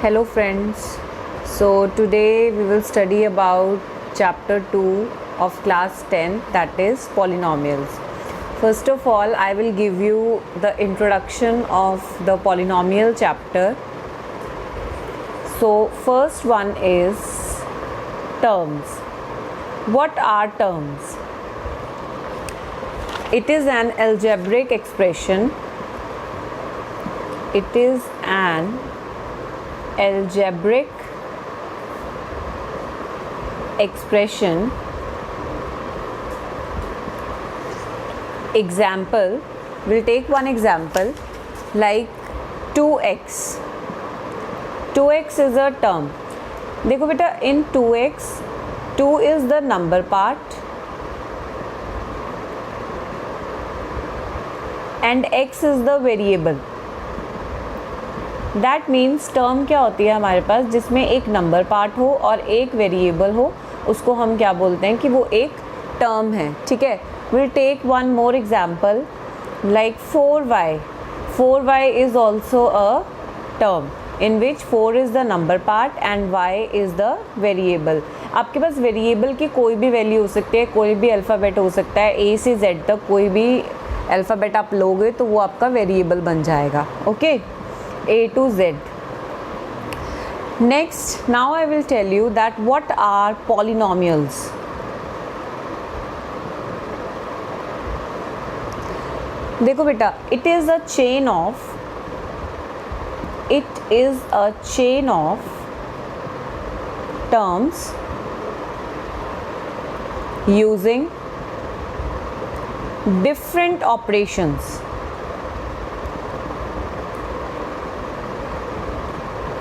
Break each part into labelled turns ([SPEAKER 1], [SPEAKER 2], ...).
[SPEAKER 1] Hello friends. So today we will study about chapter 2 of class 10, that is polynomials. First of all, I will give you the introduction of the polynomial chapter. So first one is terms. What are terms? It is an algebraic expression. It is an algebraic expression. Example, we'll take one example like 2x. 2x is a term. देखो बेटा, in 2x 2 is the number part and x is the variable. That means term क्या होती है हमारे पास, जिसमें एक number part हो और एक वेरिएबल हो, उसको हम क्या बोलते हैं कि वो एक टर्म है. ठीक है. Will take one more example like 4y. 4y is also a term in which 4 is the number part and y is the variable. आपके पास वेरिएबल की कोई भी वैल्यू हो सकती है, कोई भी अल्फ़ाबेट हो सकता है, A से Z तक कोई भी अल्फ़ाबेट आप लोगे तो वो आपका वेरिएबल बन जाएगा. Okay, A to Z. Next, now I will tell you that what are polynomials. देखो बेटा, it is a chain of terms using different operations.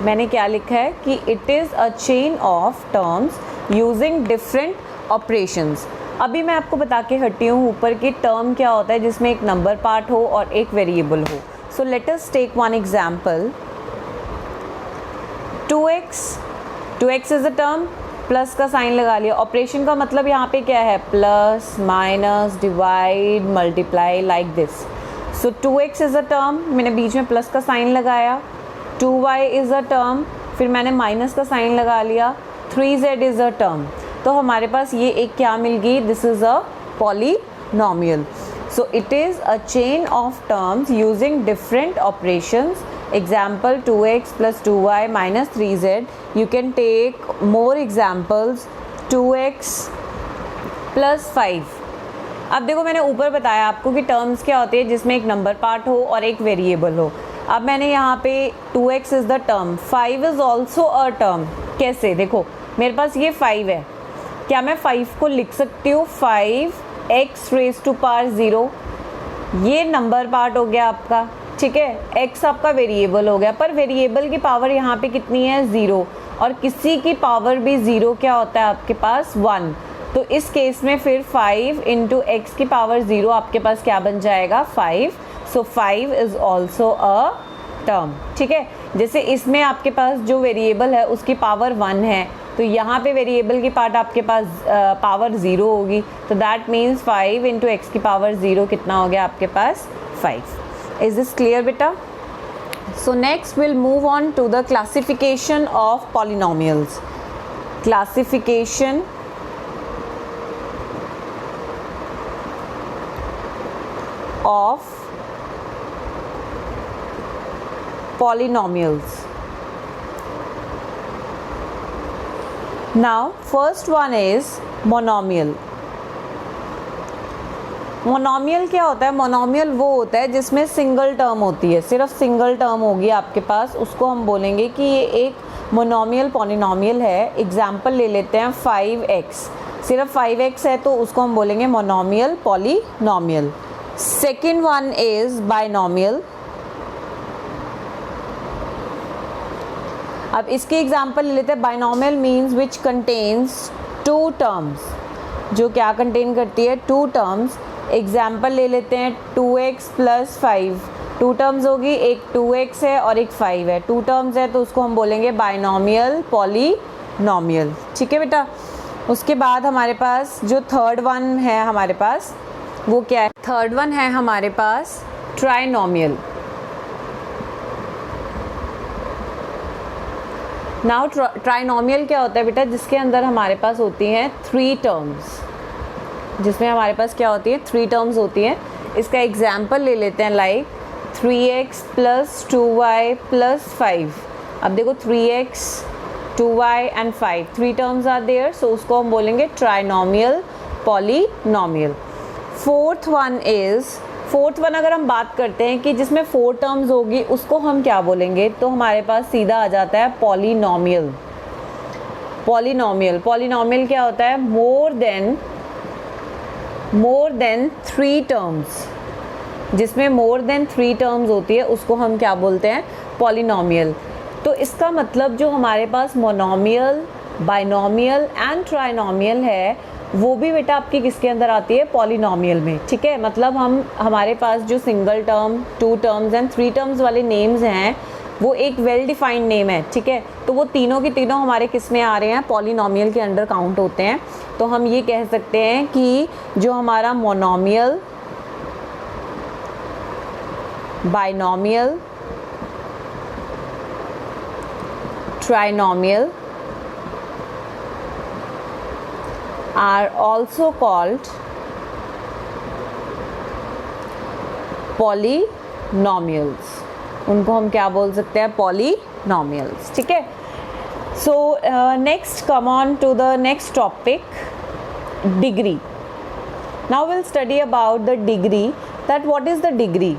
[SPEAKER 1] मैंने क्या लिखा है कि it is a chain of terms using different operations. अभी मैं आपको बता के हटी हूँ ऊपर कि टर्म क्या होता है जिसमें एक नंबर पार्ट हो और एक वेरिएबल हो. So let us take one example. 2x is a term, plus का साइन लगा लिया. ऑपरेशन का मतलब यहाँ पे क्या है, plus minus divide multiply like this. So 2x is a term, मैंने बीच में प्लस का साइन लगाया. 2y इज़ अ टर्म, फिर मैंने माइनस का साइन लगा लिया. 3z is a term. तो हमारे पास ये एक क्या मिल गई, this is a polynomial. So it is a chain of terms using different operations. Example 2x plus 2y minus 3z. You can take more examples. 2x plus 5. अब देखो, मैंने ऊपर बताया आपको कि टर्म्स क्या होती है जिसमें एक नंबर पार्ट हो और एक वेरिएबल हो. अब मैंने यहाँ पे 2x is the term, 5 is also a term. कैसे, देखो मेरे पास ये 5 है, क्या मैं 5 को लिख सकती हूँ 5x रेज़ टू पावर 0. ये नंबर पार्ट हो गया आपका. ठीक है. x आपका वेरिएबल हो गया, पर वेरिएबल की पावर यहाँ पे कितनी है, 0. और किसी की पावर भी 0 क्या होता है आपके पास, 1. तो इस केस में फिर 5 इंटू एक्स की पावर 0 आपके पास क्या बन जाएगा, 5. सो 5 इज़ ऑल्सो अ टर्म. ठीक है. जैसे इसमें आपके पास जो वेरिएबल है उसकी पावर 1 है, तो यहाँ पे वेरिएबल की पार्ट आपके पास पावर 0 होगी. तो दैट मीन्स 5 इंटू एक्स की पावर 0 कितना हो गया आपके पास, 5. इज़ दिस क्लियर बेटा? So next will move on to the classification of polynomials. Classification of polynomials. Now first one is monomial. Monomial क्या होता है, मोनोमियल वो होता है जिसमें सिंगल टर्म होती है, सिर्फ सिंगल टर्म होगी आपके पास, उसको हम बोलेंगे कि ये एक मोनोमियल पॉलिनोमियल है. एग्जाम्पल ले लेते हैं 5x. सिर्फ 5x है तो उसको हम बोलेंगे monomial polynomial. Second one is binomial. अब इसके एग्जाम्पल ले लेते हैं. binomial means which contains two terms. जो क्या कंटेन करती है, 2 terms. एग्जाम्पल ले लेते हैं 2x प्लस 5. 2 terms होगी, एक 2x है और एक 5 है. 2 terms है तो उसको हम बोलेंगे binomial polynomial. ठीक है बेटा. उसके बाद हमारे पास जो थर्ड वन है हमारे पास, वो क्या है, थर्ड वन है हमारे पास ट्राइनोमियल. नाउ ट्राइनोमियल क्या होता है बेटा, जिसके अंदर हमारे पास होती हैं 3 टर्म्स, जिसमें हमारे पास क्या होती है 3 टर्म्स होती हैं। इसका एग्जाम्पल ले लेते हैं, लाइक 3x + 2y + 5। अब देखो 3x 2y and 5 3 terms are there, so उसको हम बोलेंगे ट्राइनोमियल पॉलिनोमियल। फोर्थ वन अगर हम बात करते हैं कि जिसमें 4 टर्म्स होगी उसको हम क्या बोलेंगे, तो हमारे पास सीधा आ जाता है पॉलिनोमियल। पॉलिनोमियल क्या होता है, मोर देन 3 टर्म्स, जिसमें मोर देन 3 टर्म्स होती है उसको हम क्या बोलते हैं, पॉलिनोमियल। तो इसका मतलब जो हमारे पास मोनोमियल, बाइनोमियल एंड ट्राइनोमियल है वो भी बेटा आपकी किसके अंदर आती है, पॉलिनोमियल में। ठीक है, मतलब हमारे पास जो single term, 2 terms and 3 terms वाले नेम्स हैं वो एक वेल डिफाइंड नेम है। ठीक है, तो वो तीनों की तीनों हमारे किस में आ रहे हैं, पॉलिनोमियल के अंडर काउंट होते हैं। तो हम ये कह सकते हैं कि जो हमारा monomial, binomial, trinomial are also called polynomials। उनको हम क्या बोल सकते हैं, polynomials। ठीक है, so next come on to the next topic, degree। now we'll study about the degree, that what is the degree।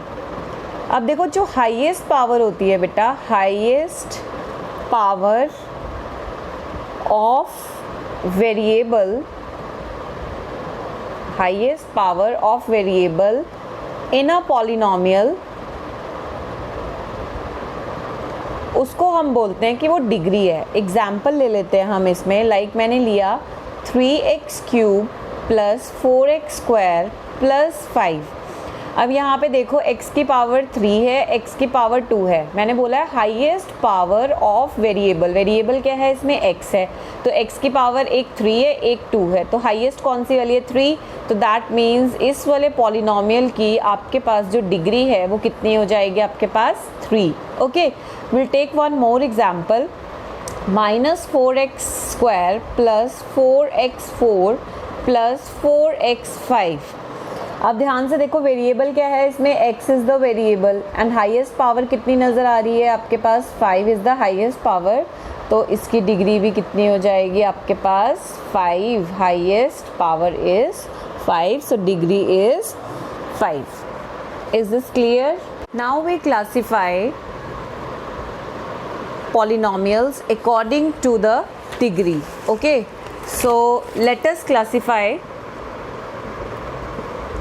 [SPEAKER 1] अब देखो जो हाईएस्ट पावर होती है बेटा, highest power of variable, highest power of variable in a polynomial, उसको हम बोलते हैं कि वो डिग्री है। एग्जाम्पल ले लेते हैं हम इसमें, लाइक मैंने लिया 3x³ + 4x² + 5। अब यहाँ पे देखो x की पावर 3 है, x की पावर 2 है। मैंने बोला है highest power of variable, variable क्या है इसमें, x है। तो x की पावर एक 3 है, एक 2 है, तो हाईएस्ट कौन सी वाली है, 3। तो दैट मीन्स इस वाले पॉलिनोमियल की आपके पास जो डिग्री है वो कितनी हो जाएगी आपके पास, 3। Okay, will take one more example, -4x² + 4x4 + 4x5। अब ध्यान से देखो वेरिएबल क्या है इसमें, x is the variable and highest power कितनी नज़र आ रही है आपके पास, 5 इज़ द हाईएस्ट पावर। तो इसकी डिग्री भी कितनी हो जाएगी आपके पास, 5। Highest power is 5, so degree is 5। Is this clear. Now we classify polynomials according to the degree। okay, so let us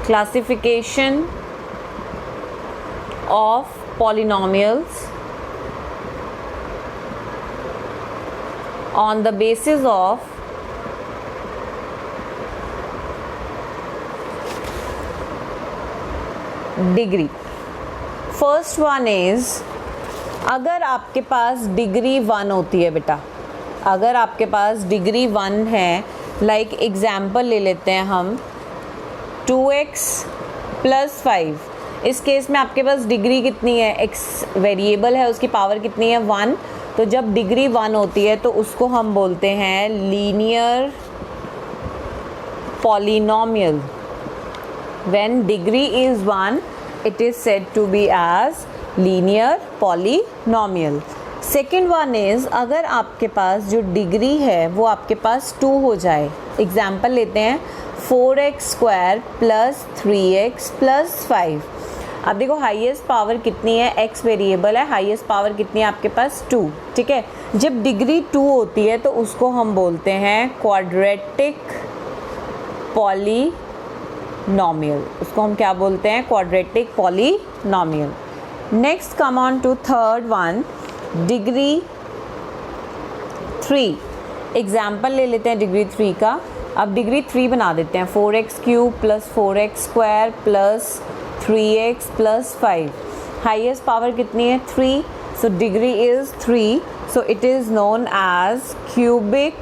[SPEAKER 1] classification of polynomials on the basis of degree। first one is, अगर आपके पास degree 1 होती है बेटा, अगर आपके पास degree 1 है, like example ले लेते हैं हम 2x + 5। इस केस में आपके पास डिग्री कितनी है, x वेरिएबल है, उसकी पावर कितनी है, 1। तो जब डिग्री 1 होती है तो उसको हम बोलते हैं linear polynomial. When degree is 1 it is said to be as linear polynomial। Second one is, अगर आपके पास जो डिग्री है वो आपके पास 2 हो जाए। एग्जाम्पल लेते हैं 4x² + 3x + 5। अब देखो हाईएस्ट पावर कितनी है, x वेरिएबल है, हाईएस्ट पावर कितनी है आपके पास, 2। ठीक है, जब डिग्री 2 होती है तो उसको हम बोलते हैं क्वाड्रेटिक पॉलिनोमियल। उसको हम क्या बोलते हैं, quadratic polynomial. Next come on to third one, degree 3। Example ले लेते हैं डिग्री 3 का। अब डिग्री 3 बना देते हैं, 4x³ + 4x² + 3x + 5। Highest power कितनी है, 3। So degree is 3, so it is known as cubic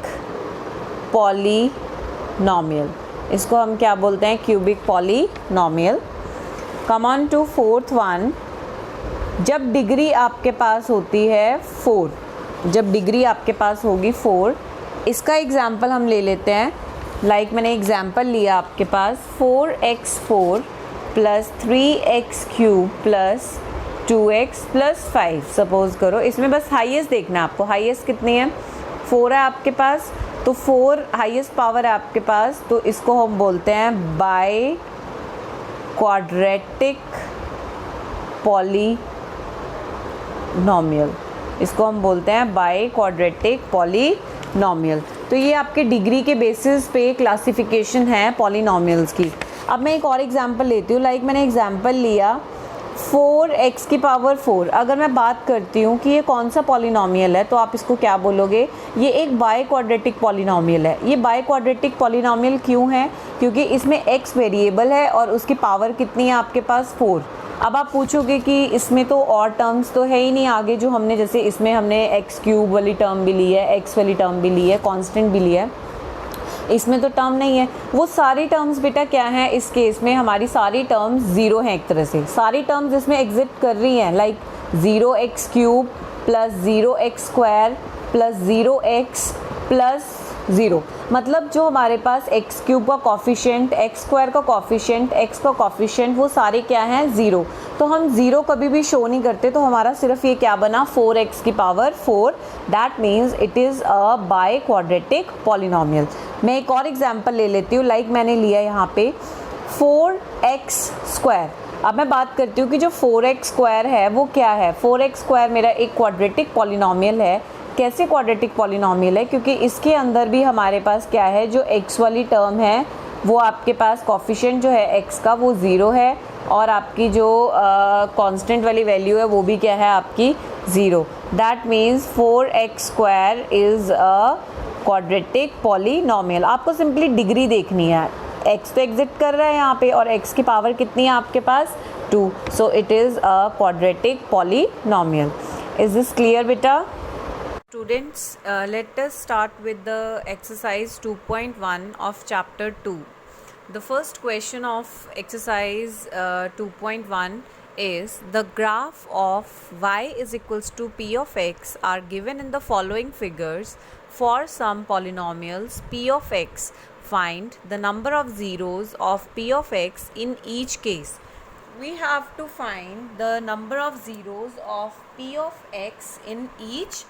[SPEAKER 1] polynomial. इसको हम क्या बोलते हैं, cubic polynomial. Come on to fourth one, जब डिग्री आपके पास होती है 4, जब डिग्री आपके पास होगी 4, इसका एग्जाम्पल हम ले लेते हैं। लाइक मैंने एग्जाम्पल लिया आपके पास 4x4 plus 3x³ plus 2x plus 5 suppose करो। इसमें बस हाईएस्ट देखना है आपको, हाईएस्ट कितनी है, 4 है आपके पास, तो 4 हाईएस्ट पावर है आपके पास, तो इसको हम बोलते हैं बाय क्वाड्रेटिक पॉलीनॉमियल। इसको हम बोलते हैं बाय क्वाड्रेटिक पॉलीनॉमियल। तो ये आपके डिग्री के बेसिस पे क्लासिफिकेशन है पॉलीनॉमियल्स की। अब मैं एक और एग्जांपल लेती हूँ। लाइक मैंने एग्जांपल लिया 4x⁴। अगर मैं बात करती हूँ कि ये कौन सा पॉलीनॉमियल है, तो आप इसको क्या बोलोगे, ये एक बाय क्वाड्रेटिक पॉलीनॉमियल है। ये बाय क्वाड्रेटिक पॉलीनॉमियल क्यों है, क्योंकि इसमें x वेरिएबल है और उसकी पावर कितनी है आपके पास 4। अब आप पूछोगे कि इसमें तो और टर्म्स तो है ही नहीं आगे, जो हमने जैसे इसमें हमने x³ वाली टर्म भी ली है, x वाली टर्म भी ली है, कांस्टेंट भी लिया है, इसमें तो टर्म नहीं है। वो सारी टर्म्स बेटा क्या है, इस केस में हमारी सारी टर्म्स ज़ीरो हैं। एक तरह से सारी टर्म्स इसमें एग्जिट कर रही हैं, like 0x³ plus 0x² plus 0x plus 0। मतलब जो हमारे पास x³ का कॉफिशिएंट, x² का कॉफिशिएंट, x का कॉफिशिएंट, वो सारे क्या हैं 0। तो हम 0 कभी भी शो नहीं करते, तो हमारा सिर्फ ये क्या बना 4x⁴। That means it is a by quadratic polynomial. मैं एक और एग्जांपल ले लेती हूँ। लाइक मैंने लिया यहाँ पे 4x²। अब मैं बात करती हूँ कि जो 4x² है वो क्या है। 4x² मेरा एक क्वाड्रेटिक पॉलीनॉमियल है। कैसे क्वाड्रेटिक पॉलीनॉमियल है, क्योंकि इसके अंदर भी हमारे पास क्या है, जो x वाली टर्म है वो आपके पास कॉफिशिएंट जो है x का वो 0 है, और आपकी जो कांस्टेंट वाली वैल्यू है वो भी क्या है आपकी 0। That means 4x² is a quadratic polynomial. आपको सिंपली डिग्री देखनी है, x तो एग्जिट कर रहा है यहाँ पे, और x की पावर कितनी है आपके पास 2। सो it is a quadratic polynomial. Is this clear बेटा? Students, let us start with the exercise 2.1 of chapter 2. The first question of exercise 2.1 is the graph of y is equals to p of x are given in the following figures for some polynomials p of x. Find the number of zeros of p of x in each case. We have to find the number of zeros of p of x in each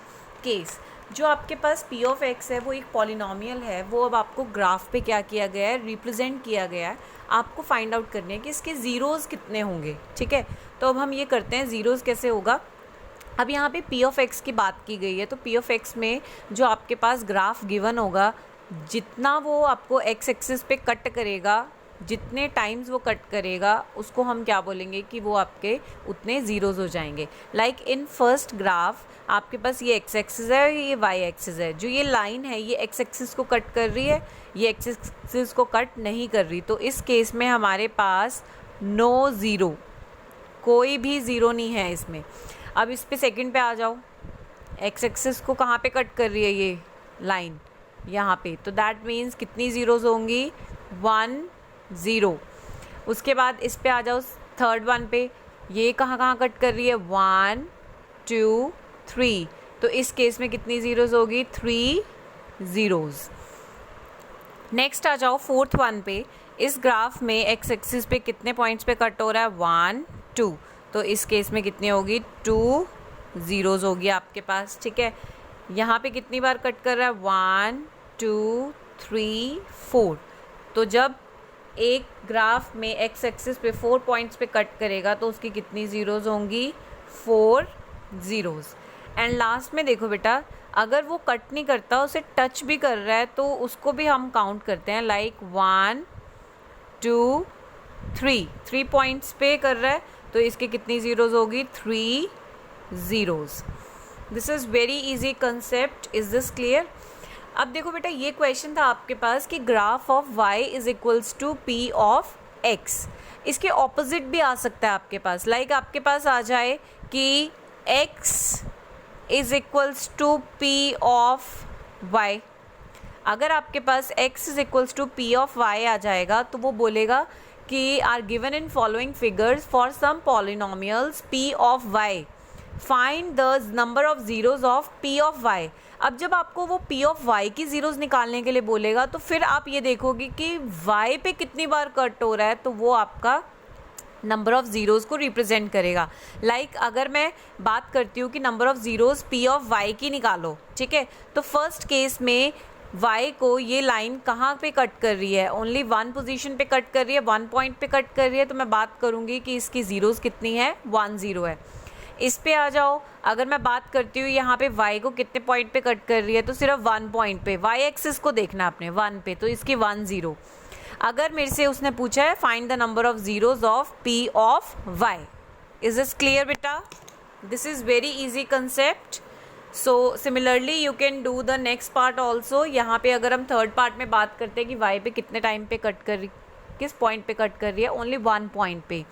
[SPEAKER 1] case. जो आपके पास p of x है वो एक polynomial है, वो अब आपको graph पे क्या किया गया है, रिप्रेजेंट किया गया है। आपको फाइंड आउट करने हैं कि इसके ज़ीरोज़ कितने होंगे, ठीक है। तो अब हम ये करते हैं, ज़ीरोज़ कैसे होगा। अब यहाँ पे p ऑफ x की बात की गई है, तो p ऑफ x में जो आपके पास ग्राफ गिवन होगा, जितना वो आपको x एक्सिस पे कट करेगा, जितने टाइम्स वो कट करेगा, उसको हम क्या बोलेंगे कि वो आपके उतने ज़ीरोज़ हो जाएंगे। लाइक इन फर्स्ट ग्राफ आपके पास ये x एक्सिस है और ये y एक्सिस है। जो ये लाइन है ये x एक्सिस को कट कर रही है, ये x एक्सिस को कट नहीं कर रही। तो इस केस में हमारे पास नो ज़ीरो, कोई भी ज़ीरो नहीं है इसमें। अब इस पे सेकंड पे आ जाओ, x एक्सिस को कहाँ पे कट कर रही है ये लाइन, यहाँ पे। तो दैट मीन्स कितनी ज़ीरोज़ होंगी 1 0। उसके बाद इस पे आ जाओ थर्ड वन पे, ये कहाँ कहाँ कट कर रही है 1 2 3। तो इस केस में कितनी ज़ीरोज़ होगी 3 ज़ीरोज़। नेक्स्ट आ जाओ फोर्थ वन पे। इस ग्राफ में एक्स एक्सिस पे कितने पॉइंट्स पे कट हो रहा है 1 2। तो इस केस में कितनी होगी 2 ज़ीरोज़ होगी आपके पास, ठीक है। यहाँ पे कितनी बार कट कर रहा है 1 2 3 4। तो जब एक ग्राफ में एक्स एक्सिस पे 4 पॉइंट्स पे कट करेगा तो उसकी कितनी ज़ीरोज़ होंगी 4 ज़ीरोज़। एंड लास्ट में देखो बेटा, अगर वो कट नहीं करता, उसे टच भी कर रहा है, तो उसको भी हम काउंट करते हैं। लाइक 1 2 3 पॉइंट्स पे कर रहा है, तो इसकी कितनी ज़ीरोज़ होगी 3 zeros. This is very easy concept. Is this clear? अब देखो बेटा, ये क्वेश्चन था आपके पास कि graph of y is equals to p of x। इसके ऑपोजिट भी आ सकता है आपके पास। लाइक आपके पास आ जाए कि x is equals to p of y। अगर आपके पास x is equals to p of y आ जाएगा, तो वो बोलेगा कि are given in following figures for some polynomials p of y। Find the number of zeros of P of Y. अब जब आपको वो पी ऑफ वाई की ज़ीरोज़ निकालने के लिए बोलेगा तो फिर आप ये देखोगे कि वाई पे कितनी बार कट हो रहा है, तो वो आपका नंबर ऑफ़ ज़ीरोज़ को रिप्रेजेंट करेगा। लाइक अगर मैं बात करती हूँ कि number of zeros P of Y की निकालो, ठीक है, तो फर्स्ट केस में y को ये लाइन कहाँ पे कट कर रही है, ओनली वन पोजीशन पे कट कर रही है, वन पॉइंट पे कट कर रही है, तो मैं बात करूँगी कि इसकी ज़ीरोज़ कितनी है, 1 0 है। इस पे आ जाओ, अगर मैं बात करती हूँ यहाँ पे y को कितने पॉइंट पे कट कर रही है, तो सिर्फ 1 पॉइंट पे, y एक्सिस को देखना आपने 1 पे, तो इसकी 1 0। अगर मेरे से उसने पूछा है find the number of zeros of p of y, is this clear बेटा? This is very easy concept. So similarly you can do the next part also. यहाँ पे अगर हम थर्ड पार्ट में बात करते हैं कि y पे कितने टाइम पे कट कर रही, किस पॉइंट पे कट कर रही है, ओनली 1 पॉइंट पे।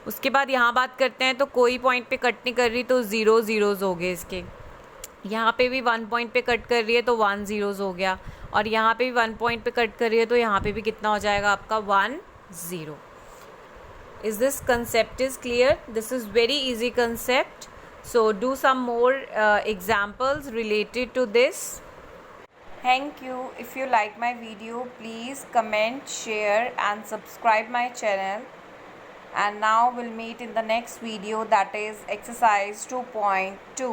[SPEAKER 1] उसके बाद यहाँ बात करते हैं तो कोई पॉइंट पे कट नहीं कर रही, तो 0 ज़ीरोज़ हो गए इसके। यहाँ पे भी 1 पॉइंट पे कट कर रही है तो 1 ज़ीरोज़ हो गया, और यहाँ पे भी 1 पॉइंट पे कट कर रही है तो यहाँ पे भी कितना हो जाएगा आपका 1 0। Is this concept is clear? This is very easy concept. So do some more examples related to this. Thank you. If you like my video, please comment, share and subscribe my channel. And now we'll meet in the next video, that is exercise 2.2.